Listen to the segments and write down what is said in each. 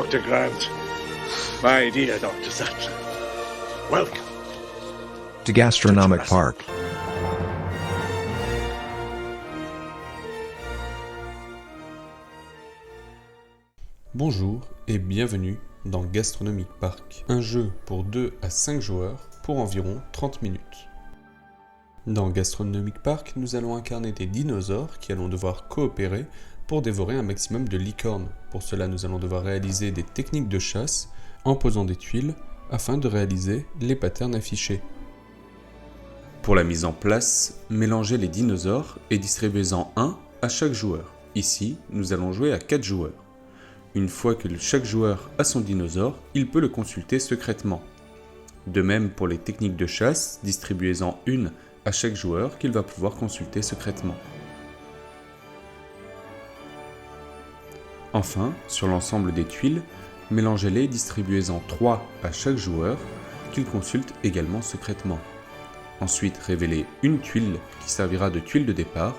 Dr. Grant. My dear Dr. Sattler. Welcome to Gastronomic Jurassic Park. Bonjour et bienvenue dans Gastronomic Park, un jeu pour 2 à 5 joueurs pour environ 30 minutes. Dans Gastronomic Park, nous allons incarner des dinosaures qui allons devoir coopérer pour dévorer un maximum de licornes. Pour cela, nous allons devoir réaliser des techniques de chasse en posant des tuiles afin de réaliser les patterns affichés. Pour la mise en place, mélangez les dinosaures et distribuez-en un à chaque joueur. Ici, nous allons jouer à 4 joueurs. Une fois que chaque joueur a son dinosaure, il peut le consulter secrètement. De même pour les techniques de chasse, distribuez-en une à chaque joueur qu'il va pouvoir consulter secrètement. Enfin, sur l'ensemble des tuiles, mélangez-les et distribuez-en 3 à chaque joueur qu'il consulte également secrètement. Ensuite, révélez une tuile qui servira de tuile de départ,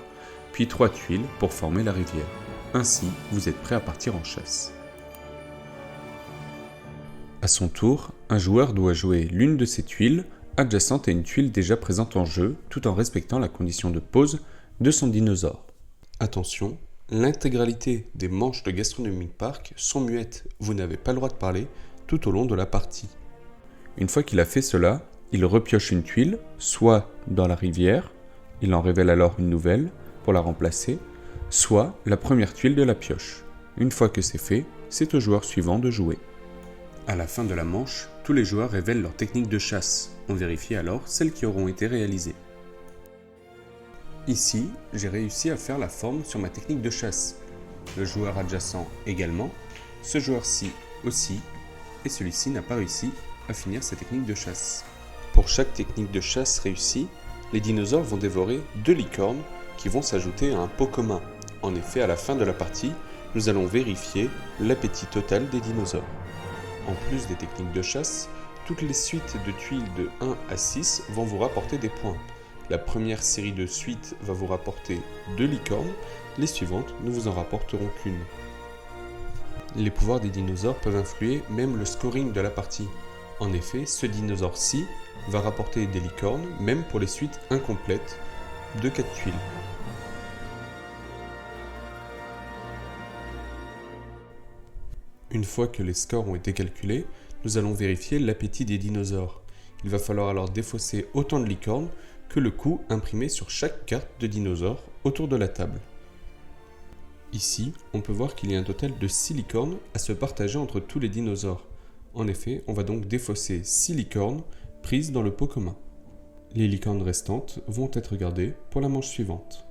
puis 3 tuiles pour former la rivière. Ainsi, vous êtes prêt à partir en chasse. À son tour, un joueur doit jouer l'une de ces tuiles adjacente à une tuile déjà présente en jeu, tout en respectant la condition de pause de son dinosaure. Attention, l'intégralité des manches de Gastronomic Park sont muettes, vous n'avez pas le droit de parler tout au long de la partie. Une fois qu'il a fait cela, il repioche une tuile, soit dans la rivière, il en révèle alors une nouvelle pour la remplacer, soit la première tuile de la pioche. Une fois que c'est fait, c'est au joueur suivant de jouer. À la fin de la manche, tous les joueurs révèlent leur technique de chasse. On vérifie alors celles qui auront été réalisées. Ici, j'ai réussi à faire la forme sur ma technique de chasse. Le joueur adjacent également, ce joueur-ci aussi, et celui-ci n'a pas réussi à finir sa technique de chasse. Pour chaque technique de chasse réussie, les dinosaures vont dévorer 2 licornes qui vont s'ajouter à un pot commun. En effet, à la fin de la partie, nous allons vérifier l'appétit total des dinosaures. En plus des techniques de chasse, toutes les suites de tuiles de 1 à 6 vont vous rapporter des points. La première série de suites va vous rapporter 2 licornes, les suivantes ne vous en rapporteront qu'une. Les pouvoirs des dinosaures peuvent influer même le scoring de la partie. En effet, ce dinosaure-ci va rapporter des licornes, même pour les suites incomplètes de 4 tuiles. Une fois que les scores ont été calculés, nous allons vérifier l'appétit des dinosaures. Il va falloir alors défausser autant de licornes que le coût imprimé sur chaque carte de dinosaure autour de la table. Ici, on peut voir qu'il y a un total de 6 licornes à se partager entre tous les dinosaures. En effet, on va donc défausser 6 licornes prises dans le pot commun. Les licornes restantes vont être gardées pour la manche suivante.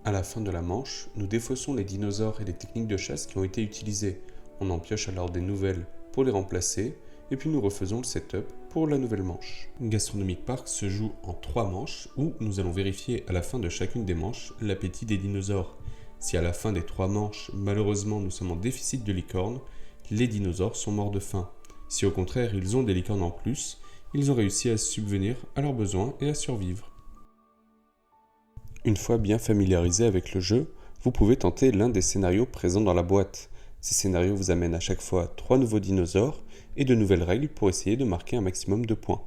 À la fin de la manche, nous défaussons les dinosaures et les techniques de chasse qui ont été utilisées. On en pioche alors des nouvelles pour les remplacer, et puis nous refaisons le setup pour la nouvelle manche. Gastronomic Park se joue en 3 manches, où nous allons vérifier à la fin de chacune des manches l'appétit des dinosaures. Si à la fin des 3 manches, malheureusement nous sommes en déficit de licornes, les dinosaures sont morts de faim. Si au contraire ils ont des licornes en plus, ils ont réussi à subvenir à leurs besoins et à survivre. Une fois bien familiarisé avec le jeu, vous pouvez tenter l'un des scénarios présents dans la boîte. Ces scénarios vous amènent à chaque fois 3 nouveaux dinosaures et de nouvelles règles pour essayer de marquer un maximum de points.